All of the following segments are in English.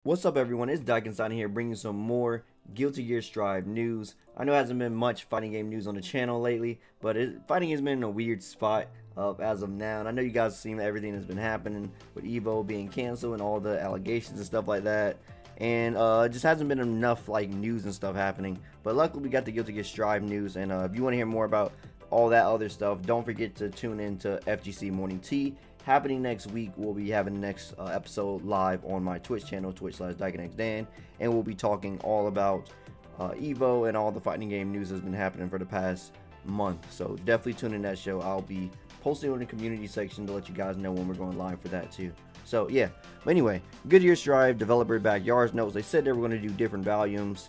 What's up, everyone? It's DaikenXDan here, bringing some more Guilty Gear Strive news. I know it hasn't been much fighting game news on the channel lately, but fighting has been in a weird spot as of now. And I know you guys have seen everything that's been happening with Evo being canceled and all the allegations and stuff like that. And it just hasn't been enough like news and stuff happening. But luckily, we got the Guilty Gear Strive news. And if you want to hear more about all that other stuff, don't forget to tune in to FGC Morning Tea. Happening next week, we'll be having the next episode live on my Twitch channel, twitch.com/DaikenXDan, and we'll be talking all about Evo and all the fighting game news that's been happening for the past month. So definitely tune in that show. I'll be posting on the community section to let you guys know when we're going live for that too. So yeah, but anyway, Good Year Strive developer backyards notes. They said they were going to do different volumes.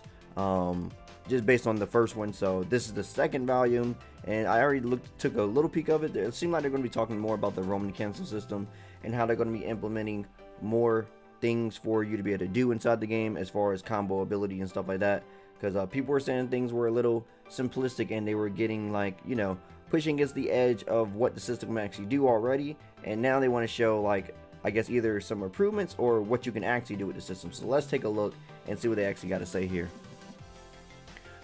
Just based on the first one. So this is the second volume, and I already took a little peek of it. It seemed like they're going to be talking more about the Roman cancel system and how they're going to be implementing more things for you to be able to do inside the game as far as combo ability and stuff like that, because people were saying things were a little simplistic and they were getting like, you know, pushing against the edge of what the system can actually do already, and now they want to show, like, I guess either some improvements or what you can actually do with the system. So let's take a look and see what they actually got to say here.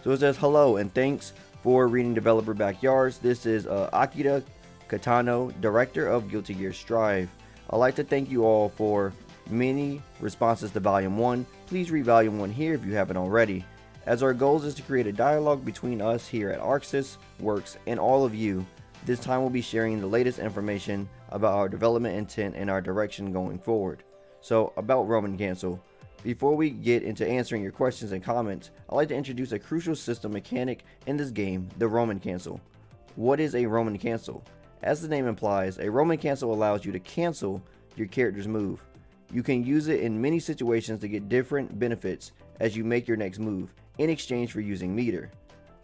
So it says, hello and thanks for reading Developer Backyards. This is Akira Katano, director of Guilty Gear Strive. I'd like to thank you all for many responses to Volume 1. Please read Volume 1 here if you haven't already, as our goal is to create a dialogue between us here at ArcSys Works and all of you. This time we'll be sharing the latest information about our development intent and our direction going forward. So, about Roman Cancel. Before we get into answering your questions and comments, I'd like to introduce a crucial system mechanic in this game, the Roman Cancel. What is a Roman Cancel? As the name implies, a Roman Cancel allows you to cancel your character's move. You can use it in many situations to get different benefits as you make your next move, in exchange for using meter.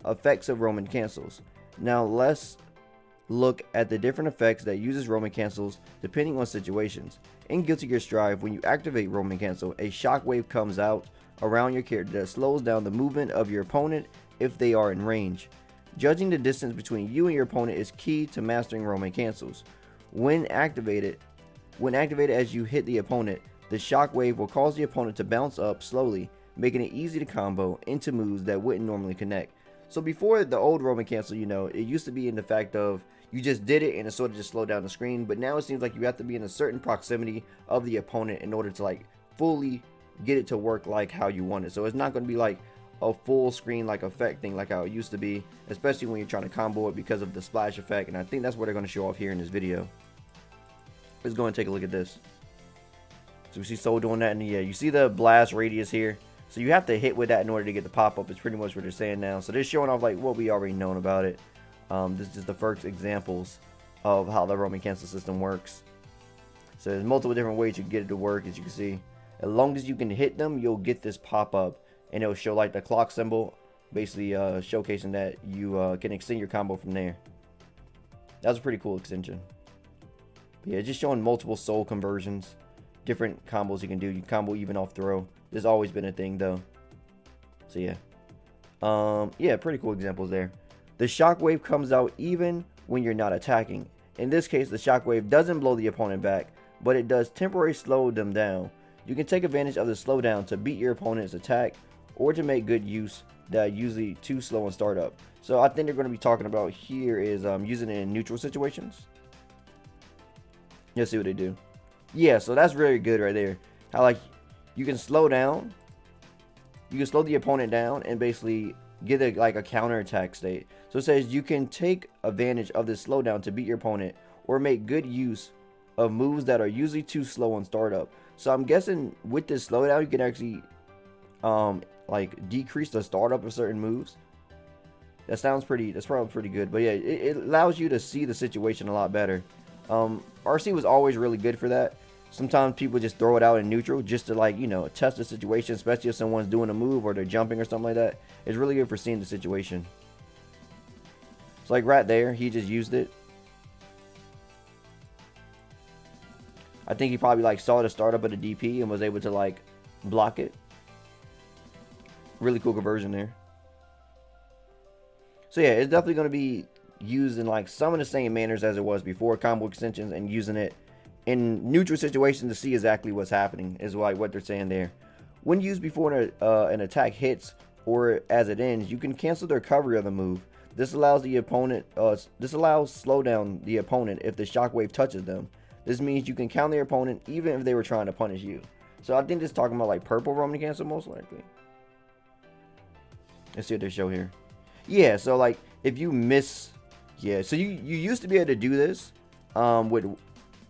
Effects of Roman Cancels. Now let's look at the different effects that uses Roman Cancels depending on situations. In Guilty Gear Strive, when you activate Roman Cancel, a shockwave comes out around your character that slows down the movement of your opponent if they are in range. Judging the distance between you and your opponent is key to mastering Roman Cancels. When activated as you hit the opponent, the shockwave will cause the opponent to bounce up slowly, making it easy to combo into moves that wouldn't normally connect. So before the old Roman Cancel, you know, it used to be in the fact of you just did it and it sort of just slowed down the screen, but now it seems like you have to be in a certain proximity of the opponent in order to like fully get it to work like how you want it. So it's not going to be like a full screen like effect thing like how it used to be, especially when you're trying to combo it because of the splash effect, and I think that's what they're going to show off here in this video. Let's go and take a look at this. So we see Soul doing that, and yeah, you see the blast radius here. So you have to hit with that in order to get the pop-up. It's pretty much what they're saying now. So they're showing off like what we already known about it. This is the first examples of how the Roman Cancel system works. So there's multiple different ways you can get it to work, as you can see. As long as you can hit them, you'll get this pop-up, and it'll show like the clock symbol, basically showcasing that you can extend your combo from there. That's a pretty cool extension. But yeah, just showing multiple soul conversions, different combos you can do. You can combo even off throw. There's always been a thing though. So yeah. Yeah, pretty cool examples there. The shockwave comes out even when you're not attacking. In this case, the shockwave doesn't blow the opponent back, but it does temporarily slow them down. You can take advantage of the slowdown to beat your opponent's attack or to make good use that are usually too slow in startup. So I think they're going to be talking about here is using it in neutral situations. Let's see what they do. Yeah, so that's very good right there. How like you can slow down, you can slow the opponent down and basically get a, like a counter attack state. So it says you can take advantage of this slowdown to beat your opponent or make good use of moves that are usually too slow on startup. So I'm guessing with this slowdown you can actually like decrease the startup of certain moves. That's probably pretty good. But yeah, it allows you to see the situation a lot better. RC was always really good for that. Sometimes people just throw it out in neutral just to, like, you know, test the situation, especially if someone's doing a move or they're jumping or something like that. It's really good for seeing the situation. It's like right there, he just used it. I think he probably like saw the startup of the DP and was able to like block it. Really cool conversion there. So yeah, it's definitely going to be used in like some of the same manners as it was before, combo extensions, and using it in neutral situations to see exactly what's happening is like what they're saying there. When used before an attack hits or as it ends, you can cancel the recovery of the move. This allows slow down the opponent if the shockwave touches them. This means you can counter their opponent even if they were trying to punish you. So I think this is talking about like purple roaming cancel most likely. Let's see what they show here. Yeah, so like if you miss, yeah, so you used to be able to do this with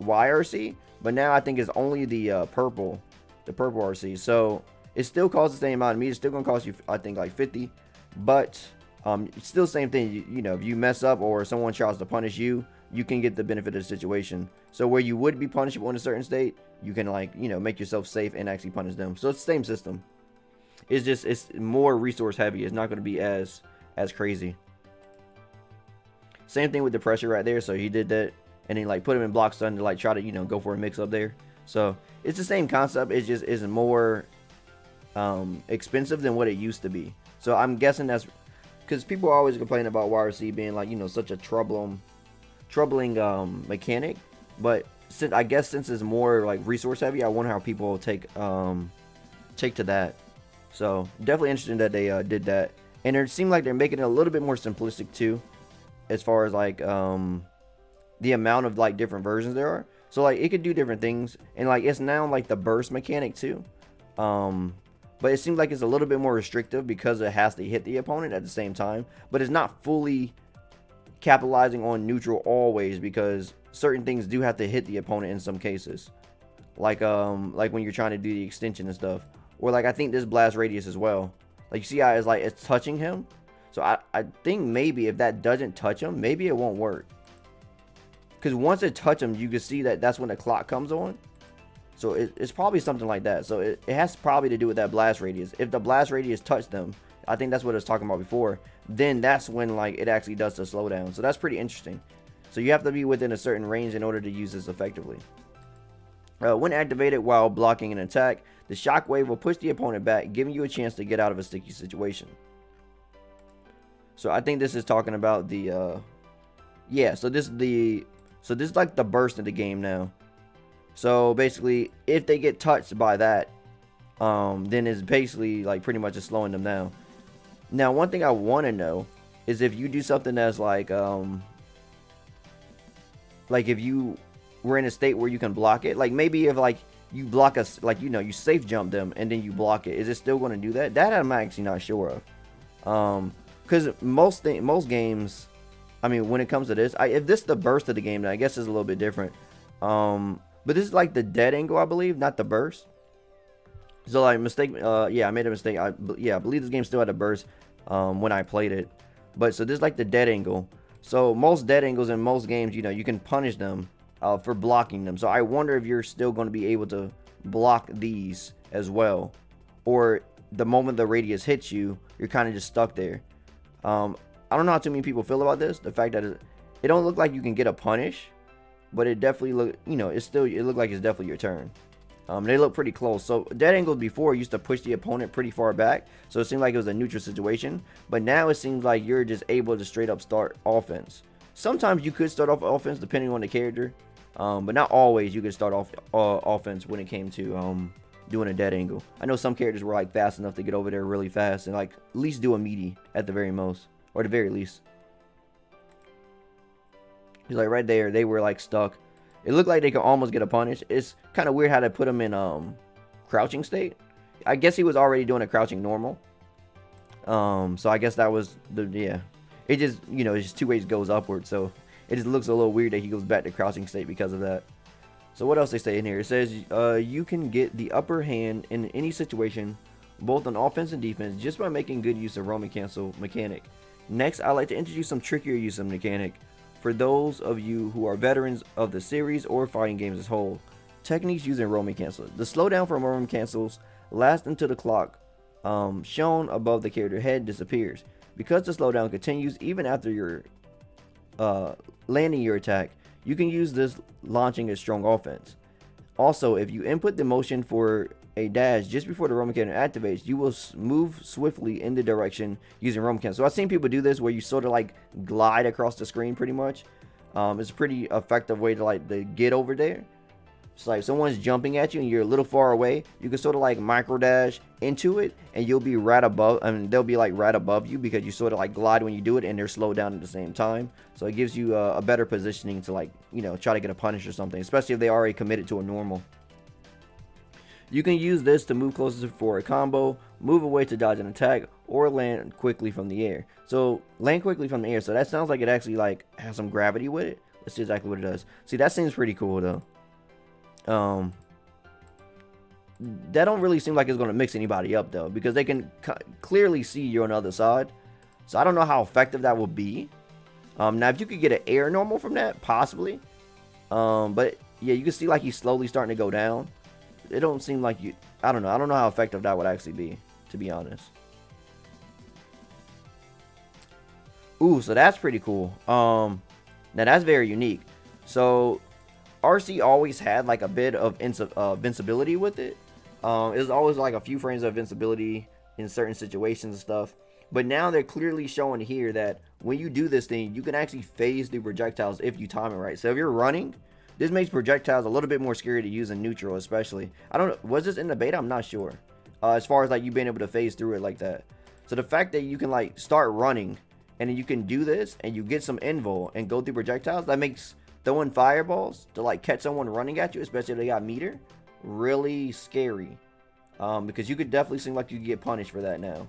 YRC, but now I think it's only the purple RC. So it still costs the same amount of meat. It's still gonna cost you, I think, like 50, but it's still the same thing. You know, if you mess up or someone tries to punish you, you can get the benefit of the situation. So where you would be punishable in a certain state, you can, like, you know, make yourself safe and actually punish them. So it's the same system. It's just, it's more resource heavy. It's not going to be as crazy. Same thing with the pressure right there. So he did that and then like put him in block stun to like try to, you know, go for a mix up there. So it's the same concept. It just is more expensive than what it used to be. So I'm guessing that's because people always complain about YRC being like, you know, such a troubling mechanic. But since I guess since it's more like resource heavy, I wonder how people take to that. So definitely interesting that they did that, and it seemed like they're making it a little bit more simplistic too, as far as like the amount of like different versions there are. So like it could do different things, and like it's now like the burst mechanic too. But it seems like it's a little bit more restrictive because it has to hit the opponent at the same time. But it's not fully capitalizing on neutral always, because certain things do have to hit the opponent in some cases. Like when you're trying to do the extension and stuff. Or like I think this blast radius as well. Like you see how it's like it's touching him. So I think maybe if that doesn't touch him, maybe it won't work. Because once it touches him, you can see that that's when the clock comes on. So it's probably something like that. So it has probably to do with that blast radius. If the blast radius touched them, I think that's what I was talking about before, then that's when like it actually does the slowdown. So that's pretty interesting. So you have to be within a certain range in order to use this effectively. When activated while blocking an attack, the shockwave will push the opponent back, giving you a chance to get out of a sticky situation. So I think this is talking about the yeah, so this is like the burst of the game now. So basically, if they get touched by that, then it's basically like pretty much just slowing them down. Now, one thing I want to know is if you do something that's like if you were in a state where you can block it, like maybe if like you block us, like, you know, you safe jump them and then you block it, is it still going to do that? That I'm actually not sure of. Because most games, I mean, when it comes to this, if this is the burst of the game, then I guess it's a little bit different. But this is like the dead angle, I believe, not the burst. So like yeah, I made a mistake. I believe this game still had a burst when I played it. But so this is like the dead angle. So most dead angles in most games, you know, you can punish them for blocking them. So I wonder if you're still going to be able to block these as well, or the moment the radius hits you, you're kind of just stuck there. I don't know how too many people feel about this. The fact that it don't look like you can get a punish, but it definitely look, you know, it looked like it's definitely your turn. They look pretty close. So dead angles before used to push the opponent pretty far back, so it seemed like it was a neutral situation. But now it seems like you're just able to straight up start offense. Sometimes you could start off offense depending on the character, but not always you could start off offense when it came to doing a dead angle. I know some characters were like fast enough to get over there really fast and like at least do a meaty at the very most, or the very least. He's like right there, they were like stuck. It looked like they could almost get a punish. It's kind of weird how they put him in crouching state. I guess he was already doing a crouching normal. So I guess that was yeah. It just, you know, it's just two ways goes upward. So it just looks a little weird that he goes back to crouching state because of that. So what else they say in here? It says you can get the upper hand in any situation, both on offense and defense, just by making good use of roaming cancel mechanic. Next, I'd like to introduce some trickier use of mechanic for those of you who are veterans of the series or fighting games as a whole. Techniques using roaming cancel. The slowdown from roaming cancels lasts until the clock shown above the character head disappears. Because the slowdown continues even after your landing your attack, you can use this launching a strong offense. Also, if you input the motion for a dash just before the roaming cancel activates, you will move swiftly in the direction using roaming cancel. So I've seen people do this where you sort of like glide across the screen pretty much. It's a pretty effective way to like get over there. It's like someone's jumping at you and you're a little far away, you can sort of like micro dash into it and you'll be right above, I mean, they'll be like right above you because you sort of like glide when you do it and they're slowed down at the same time. So it gives you a better positioning to like, you know, try to get a punish or something, especially if they already committed to a normal. You can use this to move closer for a combo, move away to dodge an attack, or land quickly from the air. So land quickly from the air. So that sounds like it actually like has some gravity with it. Let's see exactly what it does. See, that seems pretty cool though. That don't really seem like it's going to mix anybody up though, because they can clearly see you're on the other side. So I don't know how effective that will be. Now if you could get an air normal from that, possibly. But yeah, you can see like he's slowly starting to go down. It don't seem like you, I don't know how effective that would actually be, to be honest. Ooh, so that's pretty cool. Now that's very unique. So RC always had like a bit of invincibility with it. It was always like a few frames of invincibility in certain situations and stuff. But now they're clearly showing here that when you do this thing, you can actually phase through projectiles if you time it right. So if you're running, this makes projectiles a little bit more scary to use in neutral, especially. I don't know, was this in the beta? I'm not sure. As far as like you being able to phase through it like that. So the fact that you can like start running and then you can do this and you get some invul and go through projectiles, that makes throwing fireballs to like catch someone running at you, especially if they got meter, really scary. Because you could definitely seem like you could get punished for that now.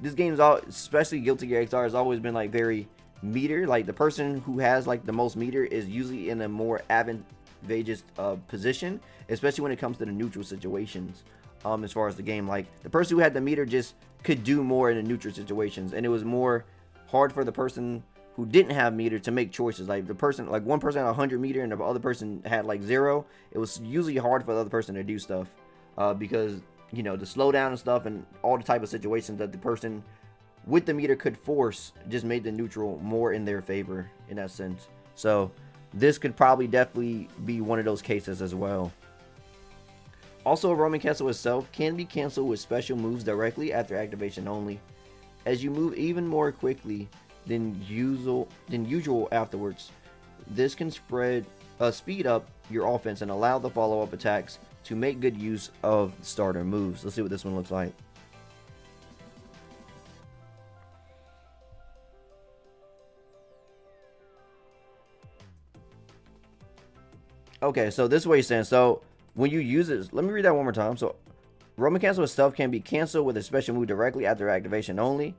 This game's all, especially Guilty Gear XR, has always been like very meter. Like the person who has like the most meter is usually in a more advantageous position, especially when it comes to the neutral situations. As far as the game, like the person who had the meter just could do more in the neutral situations, and it was more hard for the person who didn't have meter to make choices. Like the person, like one person had 100 meter and the other person had like 0. It was usually hard for the other person to do stuff because, you know, the slowdown and stuff and all the type of situations that the person with the meter could force just made the neutral more in their favor in that sense. So this could probably definitely be one of those cases as well. Also, a roaming cancel itself can be canceled with special moves directly after activation only, as you move even more quickly than usual afterwards. This can speed up your offense and allow the follow-up attacks to make good use of starter moves. Let's see what this one looks like. Okay, so this is what he's saying. So when you use it, let me read that one more time. So roaming cancel itself can be canceled with a special move directly after activation only.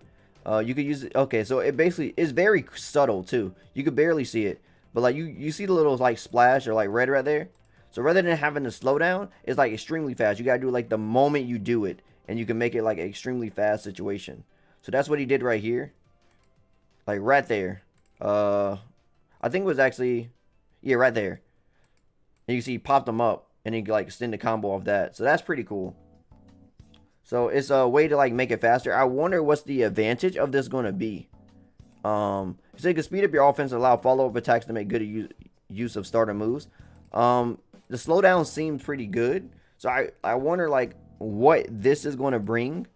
You could use it. Okay, so it basically is very subtle too. You could barely see it, but like you see the little like splash or like red right there. So rather than having to slow down, it's like extremely fast. You gotta do it like the moment you do it, and you can make it like an extremely fast situation. So that's what he did right here, like right there. I think it was actually, yeah, right there. And you can see he popped them up, and he like extend the combo off that. So that's pretty cool. So it's a way to like make it faster. I wonder what's the advantage of this going to be. So you can speed up your offense and allow follow-up attacks to make good use of starter moves. The slowdown seems pretty good. So I wonder like what this is going to bring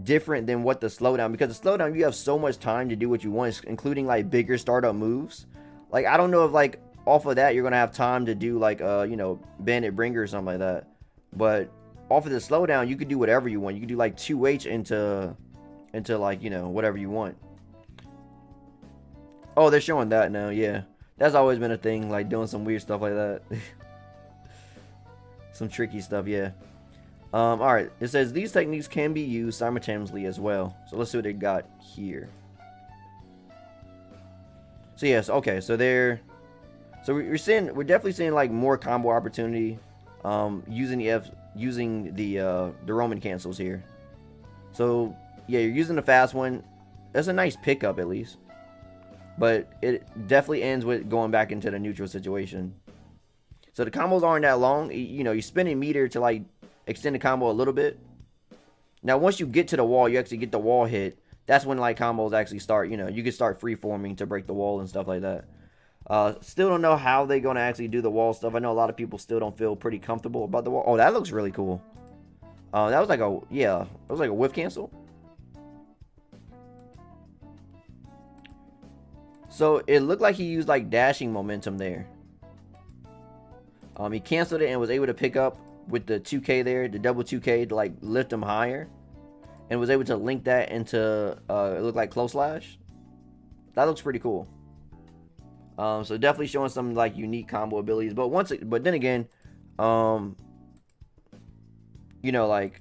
different than what the slowdown, because the slowdown you have so much time to do what you want, including like bigger startup moves. Like I don't know if like off of that you're going to have time to do like you know, Bandit Bringer or something like that. But off of the slowdown, you could do whatever you want. You could do like 2H into like, you know, whatever you want. Oh, they're showing that now. Yeah, that's always been a thing, like doing some weird stuff like that. Some tricky stuff, yeah. All right, it says these techniques can be used simultaneously as well. So let's see what they got here. So yes, okay, so we're definitely seeing like more combo opportunity using the Roman cancels here. So yeah, you're using the fast one. That's a nice pickup at least, but it definitely ends with going back into the neutral situation. So the combos aren't that long. You know, you're spending meter to like extend the combo a little bit. Now once you get to the wall, you actually get the wall hit. That's when like combos actually start. You know, you can start free forming to break the wall and stuff like that. Still don't know how they're going to actually do the wall stuff. I know a lot of people still don't feel pretty comfortable about the wall. Oh, that looks really cool. That was like a, yeah, it was like a whiff cancel. So it looked like he used like dashing momentum there. He canceled it and was able to pick up with the 2K there, the double 2K to like lift him higher, and was able to link that into it looked like close slash. That looks pretty cool. So definitely showing some like unique combo abilities. But then again, you know, like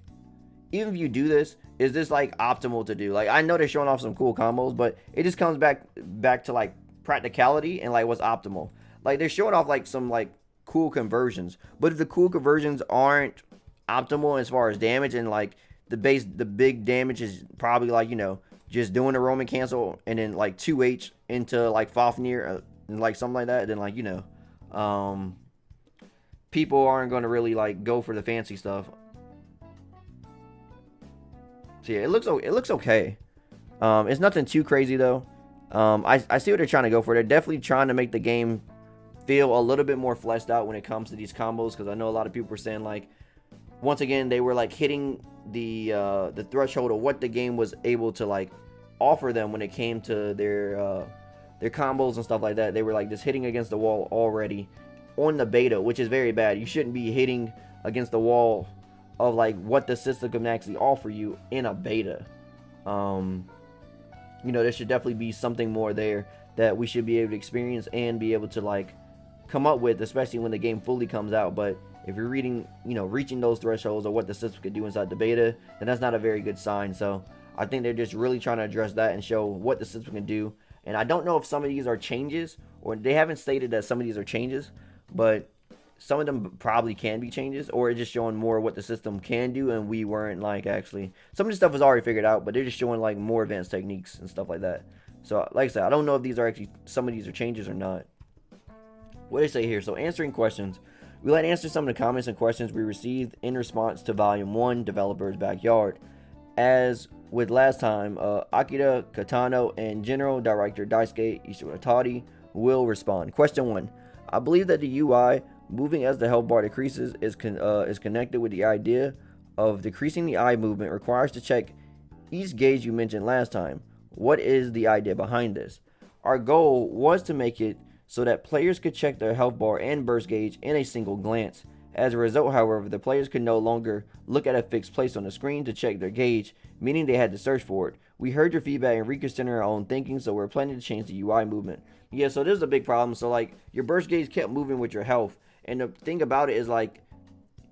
even if you do this, is this like optimal to do? Like I know they're showing off some cool combos, but it just comes back to like practicality and like what's optimal. Like they're showing off like some like cool conversions, but if the cool conversions aren't optimal as far as damage, and like the big damage is probably like, you know, just doing a Roman cancel and then like 2H into like Fafnir and like something like that, then like, you know, people aren't going to really like go for the fancy stuff. So yeah, it looks okay. It's nothing too crazy though. I see what they're trying to go for. They're definitely trying to make the game feel a little bit more fleshed out when it comes to these combos, because I know a lot of people were saying like, once again, they were like hitting the threshold of what the game was able to like offer them when it came to their combos and stuff like that. They were like just hitting against the wall already on the beta, which is very bad. You shouldn't be hitting against the wall of like what the system can actually offer you in a beta. You know, there should definitely be something more there that we should be able to experience and be able to like come up with, especially when the game fully comes out. But if you're reaching those thresholds of what the system could do inside the beta, then that's not a very good sign. So I think they're just really trying to address that and show what the system can do. And I don't know if some of these are changes, or they haven't stated that some of these are changes, but some of them probably can be changes, or it's just showing more what the system can do, and we weren't like actually, some of the stuff was already figured out, but they're just showing like more advanced techniques and stuff like that. So like I said, I don't know if these are actually, some of these are changes or not. What do they say here? So answering questions. We like to answer some of the comments and questions we received in response to Volume 1, Developer's Backyard. As with last time, Akira Katano and General Director Daisuke Ishiwatari will respond. Question 1. I believe that the UI moving as the health bar decreases is connected with the idea of decreasing the eye movement requires to check each gauge you mentioned last time. What is the idea behind this? Our goal was to make it so that players could check their health bar and burst gauge in a single glance. As a result, however, the players could no longer look at a fixed place on the screen to check their gauge, meaning they had to search for it. We heard your feedback and reconsidered our own thinking, so we're planning to change the UI movement. Yeah, so this is a big problem. So like your burst gauge kept moving with your health, and the thing about it is like,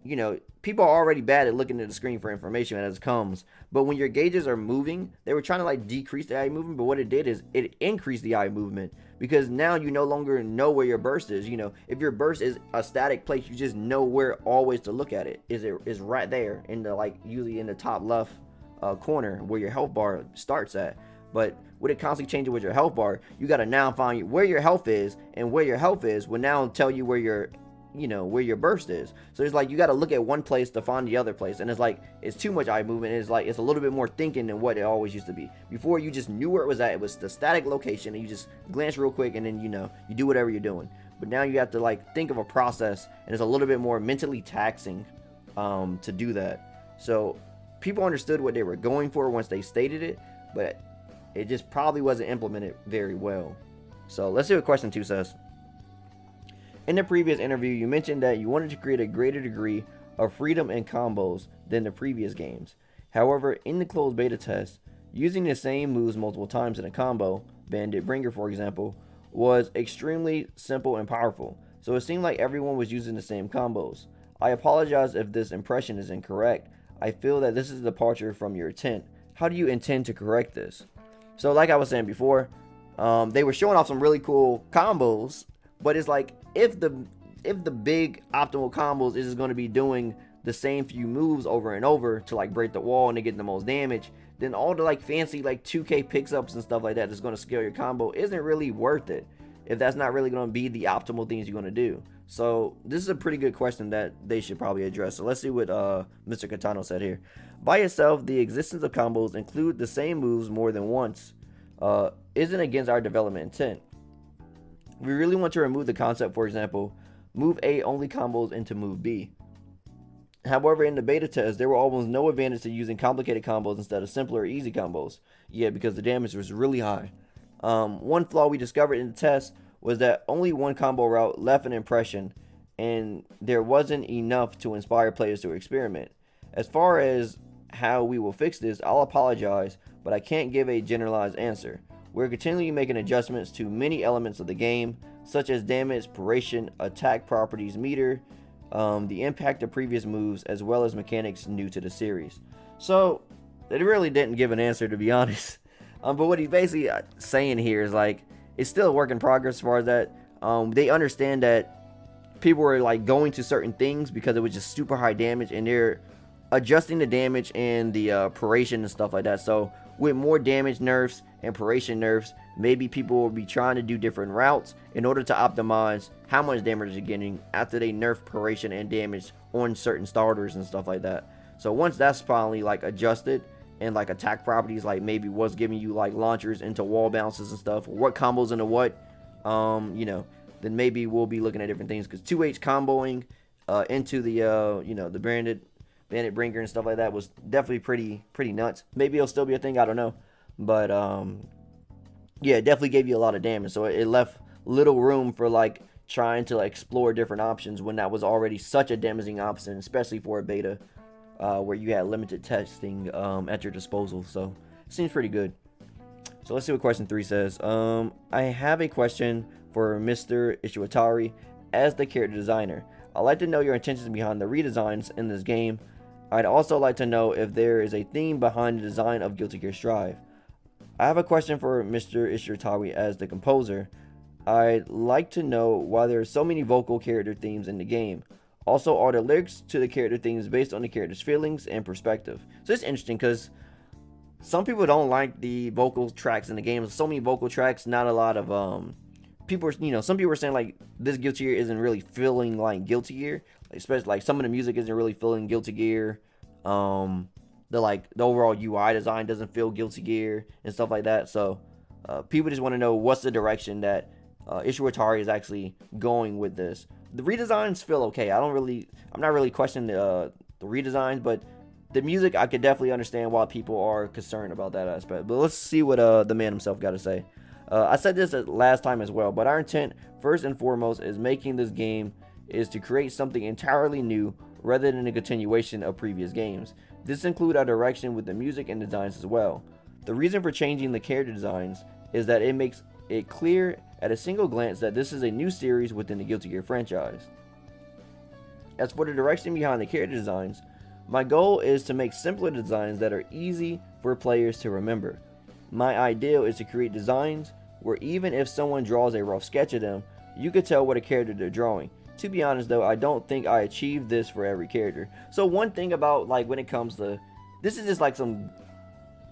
you know, people are already bad at looking at the screen for information as it comes. But when your gauges are moving, they were trying to like decrease the eye movement, but what it did is it increased the eye movement, because now you no longer know where your burst is. You know, if your burst is a static place, you just know where always to look at it. Is right there in the like usually in the top left corner where your health bar starts at. But with it constantly changing with your health bar, you got to now find where your health is, and where your health is will now tell you where your where your burst is. So it's like you got to look at one place to find the other place, and it's like it's too much eye movement. It's like it's a little bit more thinking than what it always used to be. Before, you just knew where it was at. It was the static location, and you just glance real quick, and then you do whatever you're doing. But now you have to like think of a process, and it's a little bit more mentally taxing to do that. So people understood what they were going for once they stated it, but it just probably wasn't implemented very well. So let's see what question 2 says. In the previous interview, you mentioned that you wanted to create a greater degree of freedom in combos than the previous games. However, in the closed beta test, using the same moves multiple times in a combo, Bandit Bringer for example, was extremely simple and powerful. So it seemed like everyone was using the same combos. I apologize if this impression is incorrect. I feel that this is a departure from your intent. How do you intend to correct this? So like I was saying before, they were showing off some really cool combos, but it's like if the big optimal combos is going to be doing the same few moves over and over to like break the wall and to get the most damage, then all the like fancy like 2K picks-ups and stuff like that that's going to scale your combo isn't really worth it if that's not really going to be the optimal things you're going to do. So this is a pretty good question that they should probably address. So let's see what Mr. Katano said here. By itself, the existence of combos include the same moves more than once isn't against our development intent. We really want to remove the concept, for example, move A only combos into move B. However, in the beta test, there were almost no advantage to using complicated combos instead of simpler or easy combos. Yeah, because the damage was really high. One flaw we discovered in the test was that only one combo route left an impression, and there wasn't enough to inspire players to experiment. As far as how we will fix this, I'll apologize, but I can't give a generalized answer. We're continually making adjustments to many elements of the game, such as damage, duration, attack properties, meter, the impact of previous moves, as well as mechanics new to the series. So, it really didn't give an answer, to be honest. But what he's basically saying here is like, it's still a work in progress as far as that. They understand that people were like going to certain things because it was just super high damage, and they're adjusting the damage and the duration and stuff like that. So with more damage nerfs and duration nerfs, maybe people will be trying to do different routes in order to optimize how much damage you're getting after they nerf duration and damage on certain starters and stuff like that. So once that's finally like adjusted, and like attack properties, like maybe what's giving you like launchers into wall bounces and stuff, or what combos into what, then maybe we'll be looking at different things, because 2H comboing into the the bandit bringer and stuff like that was definitely pretty nuts. Maybe it'll still be a thing, I don't know, but yeah, it definitely gave you a lot of damage, so it left little room for like trying to like explore different options when that was already such a damaging option, especially for a beta. Where you had limited testing at your disposal. So it seems pretty good. So let's see what question 3 says. I have a question for Mr. Ishiwatari as the character designer. I'd like to know your intentions behind the redesigns in this game. I'd also like to know if there is a theme behind the design of Guilty Gear Strive. I have a question for Mr. Ishiwatari as the composer. I'd like to know why there are so many vocal character themes in the game. Also, are the lyrics to the character themes based on the character's feelings and perspective? So it's interesting because some people don't like the vocal tracks in the game. There's so many vocal tracks, not a lot of people. Some people are saying like this Guilty Gear isn't really feeling like Guilty Gear, especially like some of the music isn't really feeling Guilty Gear. The overall UI design doesn't feel Guilty Gear and stuff like that. So people just want to know what's the direction that Ishiwatari is actually going with this. The redesigns feel okay. I'm not really questioning the redesigns, but the music, I could definitely understand why people are concerned about that aspect. But let's see what the man himself got to say. I said this last time as well, but our intent, first and foremost, is making this game is to create something entirely new rather than a continuation of previous games. This includes our direction with the music and designs as well. The reason for changing the character designs is that it makes it clear at a single glance that this is a new series within the Guilty Gear franchise. As for the direction behind the character designs, my goal is to make simpler designs that are easy for players to remember. My ideal is to create designs where even if someone draws a rough sketch of them, you could tell what a character they're drawing. To be honest though, I don't think I achieved this for every character. So one thing about like when it comes to, this is just like some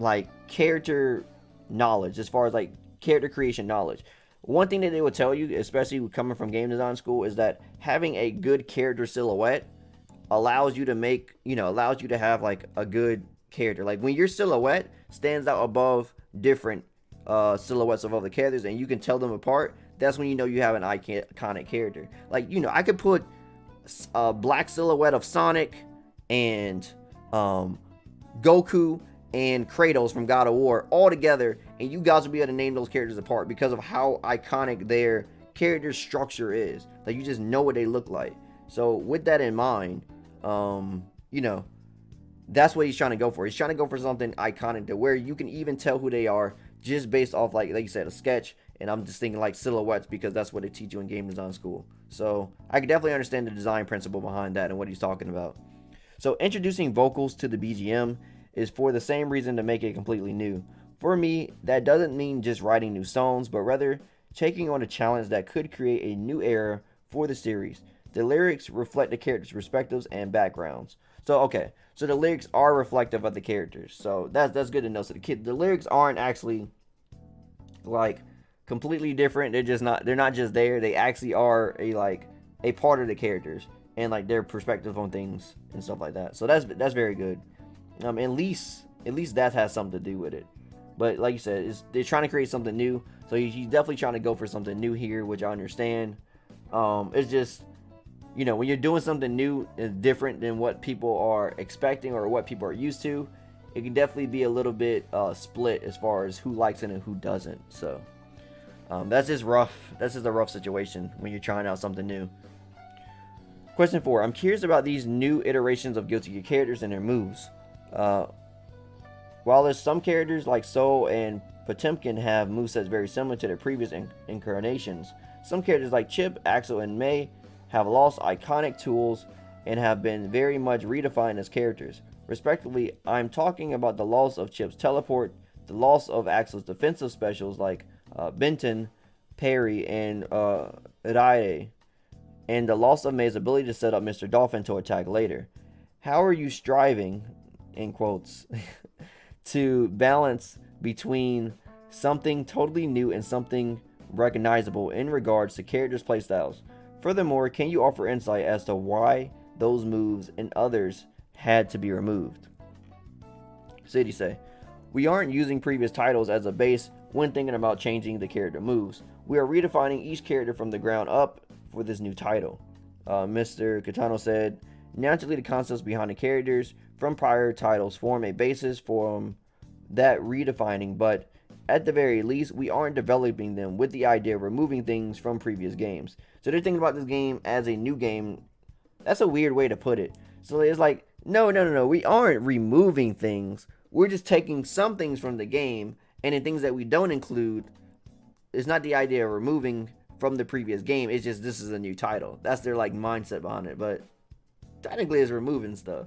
like character knowledge, as far as like character creation knowledge. One thing that they will tell you, especially coming from game design school, is that having a good character silhouette allows you to make, allows you to have like a good character. Like when your silhouette stands out above different silhouettes of other characters and you can tell them apart, that's when you know you have an iconic character. Like, I could put a black silhouette of Sonic and Goku and Kratos from God of War all together, and you guys will be able to name those characters apart because of how iconic their character structure is. Like, you just know what they look like. So with that in mind, that's what he's trying to go for. He's trying to go for something iconic to where you can even tell who they are just based off, like you said, a sketch. And I'm just thinking like silhouettes because that's what they teach you in game design school. So I can definitely understand the design principle behind that and what he's talking about. So introducing vocals to the BGM is for the same reason, to make it completely new. For me, that doesn't mean just writing new songs, but rather taking on a challenge that could create a new era for the series. The lyrics reflect the characters' perspectives and backgrounds. So okay, so the lyrics are reflective of the characters. So that's good to know. So the lyrics aren't actually like completely different. They're not just there. They actually are a part of the characters and like their perspective on things and stuff like that. So that's very good. At least that has something to do with it. But like you said, they're trying to create something new. So he's definitely trying to go for something new here, which I understand. It's just, when you're doing something new and different than what people are expecting or what people are used to, it can definitely be a little bit split as far as who likes it and who doesn't. So that's just rough. That's just a rough situation when you're trying out something new. Question 4. I'm curious about these new iterations of Guilty Gear characters and their moves. While there's some characters like Soul and Potemkin have movesets very similar to their previous incarnations, some characters like Chip, Axel, and May have lost iconic tools and have been very much redefined as characters. Respectively, I'm talking about the loss of Chip's teleport, the loss of Axel's defensive specials like Benton, Parry, and Adaide, and the loss of May's ability to set up Mr. Dolphin to attack later. How are you striving, in quotes, to balance between something totally new and something recognizable in regards to characters' playstyles? Furthermore, can you offer insight as to why those moves and others had to be removed? City say, we aren't using previous titles as a base when thinking about changing the character moves. We are redefining each character from the ground up for this new title. Mr. Katano said, naturally the concepts behind the characters from prior titles form a basis for that redefining, but at the very least, we aren't developing them with the idea of removing things from previous games. So they're thinking about this game as a new game. That's a weird way to put it. So it's like, no, we aren't removing things. We're just taking some things from the game, and then things that we don't include, it's not the idea of removing from the previous game. It's just this is a new title. That's their like mindset behind it. But technically, it's removing stuff.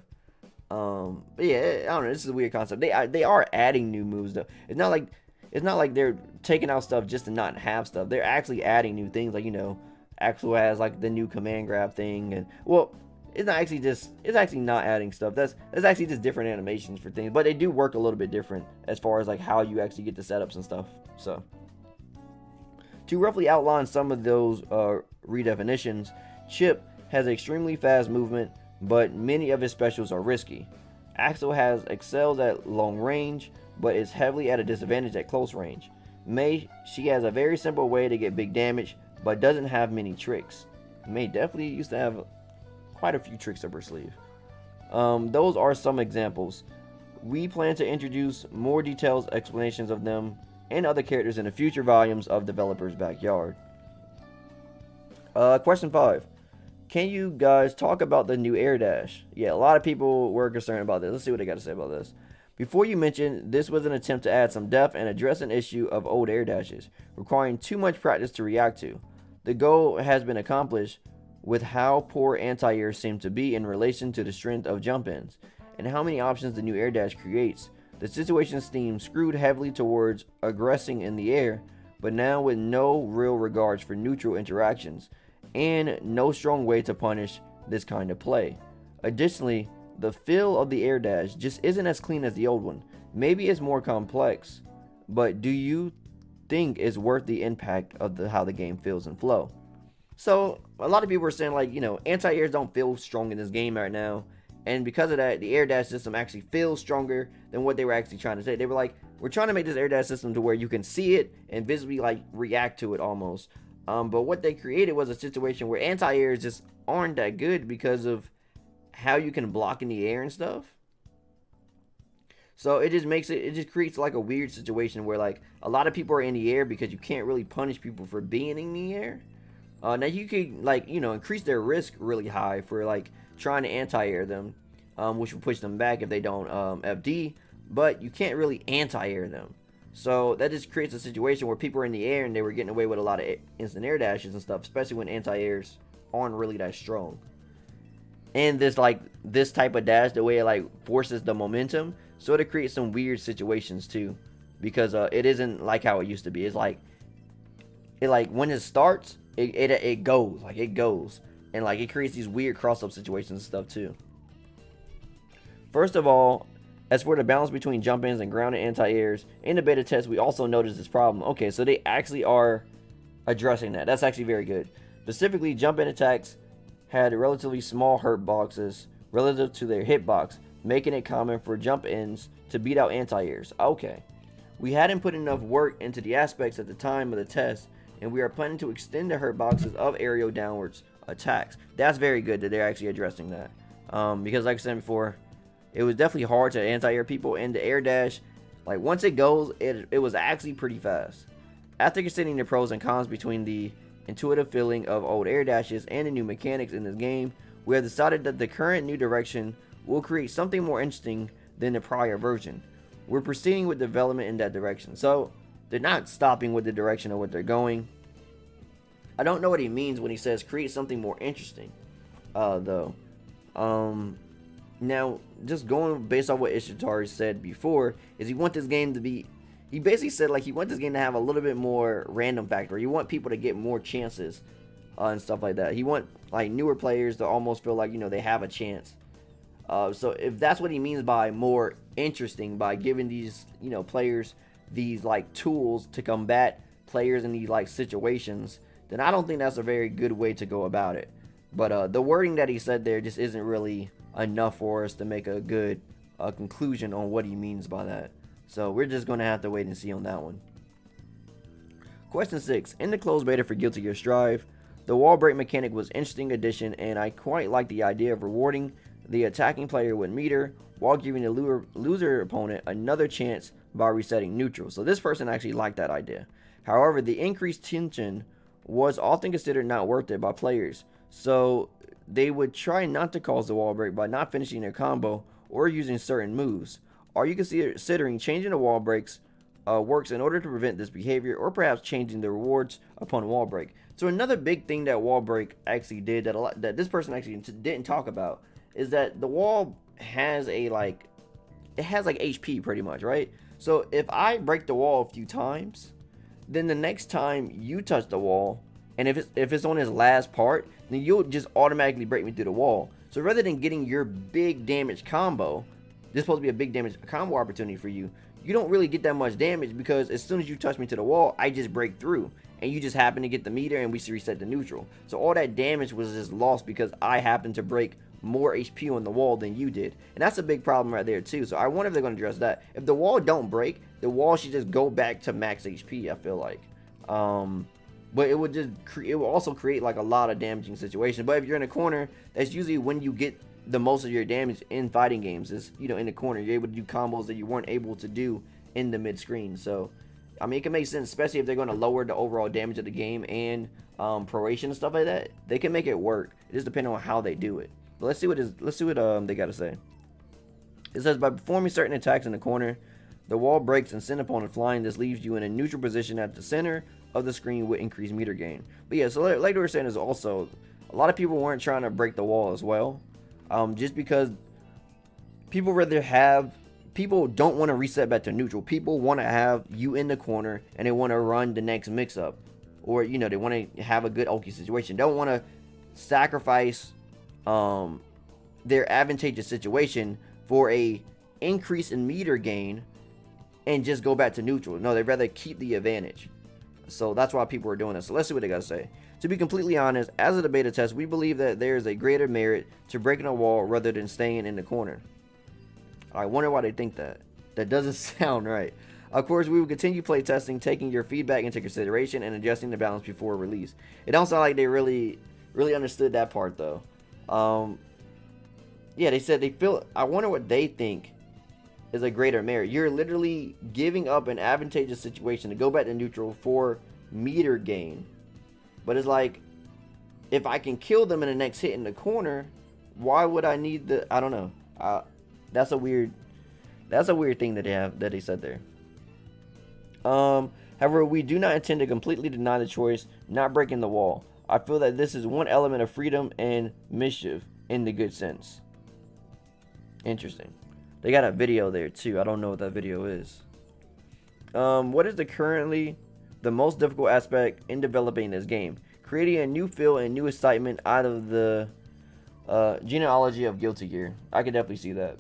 But yeah, I don't know. This is a weird concept. They are adding new moves though. It's not like they're taking out stuff just to not have stuff. They're actually adding new things. Like, you know, Axel has like the new command grab thing, and well, it's actually not adding stuff. That's actually just different animations for things, but they do work a little bit different as far as like how you actually get the setups and stuff. So to roughly outline some of those redefinitions, Chip has extremely fast movement, but many of his specials are risky. Axel excels at long range, but is heavily at a disadvantage at close range. May, she has a very simple way to get big damage, but doesn't have many tricks. May definitely used to have quite a few tricks up her sleeve. Those are some examples. We plan to introduce more detailed explanations of them and other characters in the future volumes of Developer's Backyard. Question 5. Can you guys talk about the new air dash? Yeah, a lot of people were concerned about this. Let's see what they got to say about this. Before you mention, this was an attempt to add some depth and address an issue of old air dashes, requiring too much practice to react to. The goal has been accomplished with how poor anti-air seem to be in relation to the strength of jump-ins, and how many options the new air dash creates. The situation seems screwed heavily towards aggressing in the air, but now with no real regards for neutral interactions, and no strong way to punish this kind of play. Additionally, the feel of the air dash just isn't as clean as the old one. Maybe it's more complex, but do you think it's worth the impact of how the game feels and flow? So a lot of people are saying, like, you know, anti-airs don't feel strong in this game right now, and because of that, the air dash system actually feels stronger than what they were actually trying to say. They were like, we're trying to make this air dash system to where you can see it and visibly like react to it almost. But what they created was a situation where anti-airs just aren't that good because of how you can block in the air and stuff. So it just creates like a weird situation where like a lot of people are in the air because you can't really punish people for being in the air. Now you could, like, you know, increase their risk really high for like trying to anti-air them, which will push them back if they don't FD, but you can't really anti-air them. So that just creates a situation where people are in the air and they were getting away with a lot of instant air dashes and stuff, especially when anti-airs aren't really that strong. And this type of dash, the way it like forces the momentum, so it creates some weird situations too, because it isn't like how it used to be. It's like when it starts, it goes, and like it creates these weird cross-up situations and stuff too. First of all, as for the balance between jump-ins and grounded anti-airs, in the beta test we also noticed this problem. Okay, so they actually are addressing that. That's actually very good. Specifically, jump-in attacks had relatively small hurt boxes relative to their hitbox, making it common for jump-ins to beat out anti-airs. Okay. We hadn't put enough work into the aspects at the time of the test, and we are planning to extend the hurt boxes of aerial downwards attacks. That's very good that they're actually addressing that. Because like I said before, it was definitely hard to anti-air people, and the air dash, like once it goes, it was actually pretty fast. After considering the pros and cons between the intuitive feeling of old air dashes and the new mechanics in this game, We have decided that the current new direction will create something more interesting than the prior version. We're proceeding with development in that direction. So they're not stopping with the direction of what they're going. I don't know what he means when he says create something more interesting, though. Now, just going based on what Ishitari said before, is he want this game to be... He basically said, like, he wants this game to have a little bit more random factor. You want people to get more chances and stuff like that. He want, like, newer players to almost feel like, you know, they have a chance. So if that's what he means by more interesting, by giving these, you know, players these, like, tools to combat players in these, like, situations, then I don't think that's a very good way to go about it. But the wording that he said there just isn't really enough for us to make a good conclusion on what he means by that. So we're just going to have to wait and see on that one. Question 6. In the closed beta for Guilty Gear Strive, the wall break mechanic was an interesting addition, and I quite like the idea of rewarding the attacking player with meter while giving the loser opponent another chance by resetting neutral. So this person actually liked that idea. However, the increased tension was often considered not worth it by players, so they would try not to cause the wall break by not finishing their combo or using certain moves. Are you considering changing the wall breaks works in order to prevent this behavior, or perhaps changing the rewards upon wall break? So another big thing that wall break actually did that this person actually didn't talk about is that the wall has a like HP pretty much, right? So if I break the wall a few times, then the next time you touch the wall, and if it's on his last part, then you'll just automatically break me through the wall. So rather than getting your big damage combo, this is supposed to be a big damage combo opportunity for you, you don't really get that much damage, because as soon as you touch me to the wall, I just break through, and you just happen to get the meter and we reset the neutral. So all that damage was just lost because I happened to break more HP on the wall than you did, and that's a big problem right there too. So I wonder if they're going to address that. If the wall don't break, the wall should just go back to max HP, I feel like. But it would also create like a lot of damaging situation. But if you're in a corner, that's usually when you get the most of your damage in fighting games, is, you know, in the corner. You're able to do combos that you weren't able to do in the mid screen. So I mean, it can make sense, especially if they're going to lower the overall damage of the game and proration and stuff like that. They can make it work. It just depends on how they do it. But let's see what they got to say. It says, by performing certain attacks in the corner, the wall breaks and send opponent flying. This leaves you in a neutral position at the center of the screen with increased meter gain. But yeah, so like we were saying, is also a lot of people weren't trying to break the wall as well, just because people don't want to reset back to neutral. People want to have you in the corner and they want to run the next mix up, or, you know, they want to have a good Oki situation. They don't want to sacrifice their advantageous situation for a increase in meter gain and just go back to neutral. No, they'd rather keep the advantage. So that's why people are doing this. So let's see what they got to say. To be completely honest, as of the beta test, we believe that there is a greater merit to breaking a wall rather than staying in the corner. I wonder why they think that. That doesn't sound right. Of course, we will continue play testing, taking your feedback into consideration and adjusting the balance before release. It don't sound like they really understood that part, though. Yeah, they said they feel... I wonder what they think is a greater merit. You're literally giving up an advantageous situation to go back to neutral for meter gain. But it's like, if I can kill them in the next hit in the corner, why would I need the... I don't know. That's a weird thing that they said there. However, we do not intend to completely deny the choice, not breaking the wall. I feel that this is one element of freedom and mischief in the good sense. Interesting. They got a video there too. I don't know what that video is. What is currently the most difficult aspect in developing this game? Creating a new feel and new excitement out of the genealogy of Guilty Gear. I can definitely see that.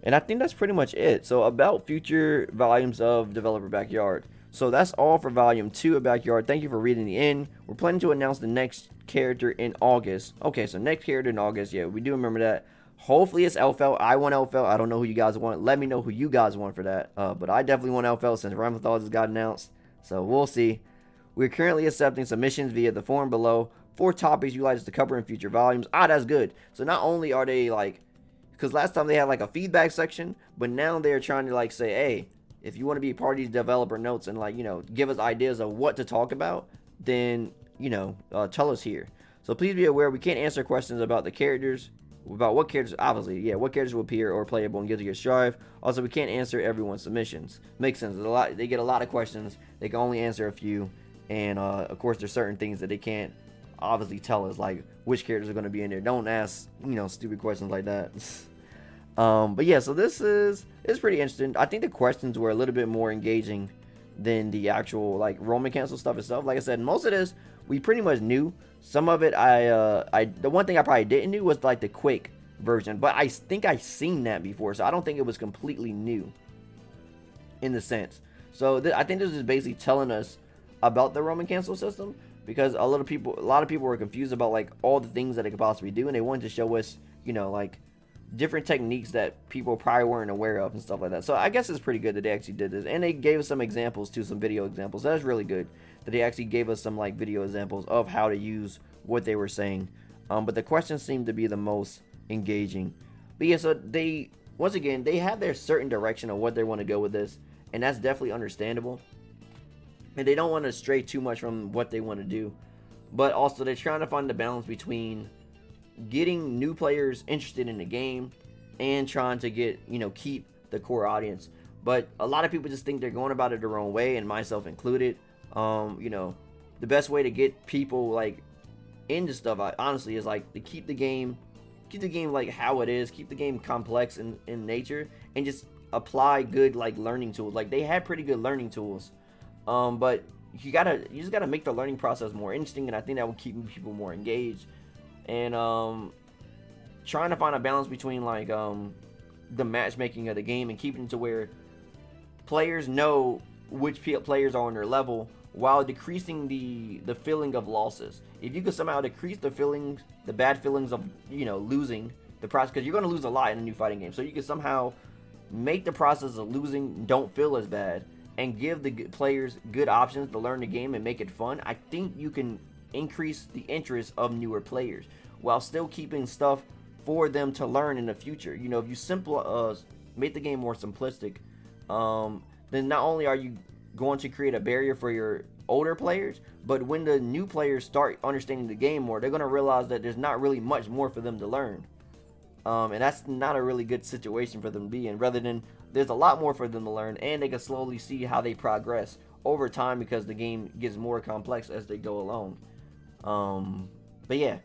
And I think that's pretty much it. So about future volumes of Developer Backyard. So that's all for volume 2 of Backyard. Thank you for reading the end. We're planning to announce the next character in August. Okay, so next character in August. Yeah, we do remember that. Hopefully it's Elfelt. I want Elfelt. I don't know who you guys want. Let me know who you guys want for that. But I definitely want Elfelt since Rhymethod's has got announced. So we'll see. We're currently accepting submissions via the form below for topics you'd like us to cover in future volumes. That's good. So not only are they like... Because last time they had like a feedback section, but now they're trying to like say, hey, if you want to be a part of these developer notes and like, you know, give us ideas of what to talk about, then, you know, tell us here. So please be aware we can't answer questions about the characters, about what characters, obviously, yeah, what characters will appear or playable in Guilty Gear Strive. Also, we can't answer everyone's submissions. Makes sense. They get a lot of questions. They can only answer a few, and of course, there's certain things that they can't obviously tell us, like which characters are going to be in there. Don't ask, stupid questions like that. But yeah, so it's pretty interesting. I think the questions were a little bit more engaging than the actual like Roman cancel stuff itself. Like I said, most of this we pretty much knew. Some of it the one thing I probably didn't knew was like the quick version, but I think I've seen that before, so I don't think it was completely new in the sense. So I think this is basically telling us about the Roman cancel system, because a lot of people were confused about like all the things that it could possibly do, and they wanted to show us, like different techniques that people probably weren't aware of and stuff like that. So I guess it's pretty good that they actually did this, and they gave us some examples too, some video examples. That's really good that they actually gave us some like video examples of how to use what they were saying. But the questions seem to be the most engaging. But yeah, so once again they have their certain direction of what they want to go with this, and that's definitely understandable. And they don't want to stray too much from what they want to do, but also they're trying to find the balance between getting new players interested in the game and trying to get, keep the core audience. But a lot of people just think they're going about it the wrong way, and myself included. The best way to get people like into stuff, honestly, is like to keep the game like how it is, keep the game complex in nature, and just apply good like learning tools. Like they had pretty good learning tools, but you just gotta make the learning process more interesting, and I think that will keep people more engaged. And trying to find a balance between like the matchmaking of the game and keeping it to where players know which players are on their level, while decreasing the feeling of losses. If you could somehow decrease the bad feelings of losing the process, because you're going to lose a lot in a new fighting game, so you can somehow make the process of losing don't feel as bad, and give the players good options to learn the game and make it fun. I think you can increase the interest of newer players while still keeping stuff for them to learn in the future. If you make the game more simplistic, then not only are you going to create a barrier for your older players, but when the new players start understanding the game more, they're going to realize that there's not really much more for them to learn, and that's not a really good situation for them to be in. Rather than there's a lot more for them to learn, and they can slowly see how they progress over time, because the game gets more complex as they go along. But yeah,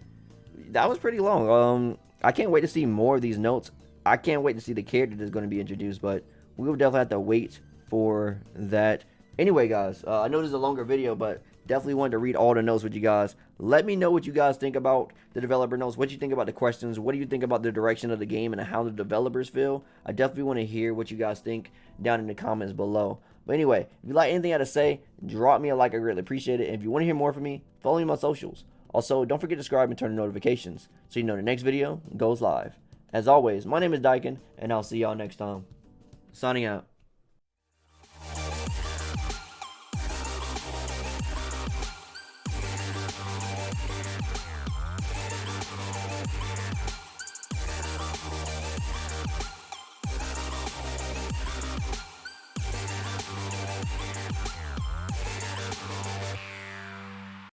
that was pretty long. I can't wait to see more of these notes. I can't wait to see the character that's going to be introduced, but we will definitely have to wait for that. Anyway, guys, I know this is a longer video, but definitely wanted to read all the notes with you guys. Let me know what you guys think about the developer notes. What you think about the questions? What do you think about the direction of the game and how the developers feel? I definitely want to hear what you guys think down in the comments below. But anyway, if you like anything I had to say, drop me a like. I greatly appreciate it. And if you want to hear more from me, follow me on my socials. Also, don't forget to subscribe and turn on notifications so you know the next video goes live. As always, my name is Daiken, and I'll see y'all next time. Signing out.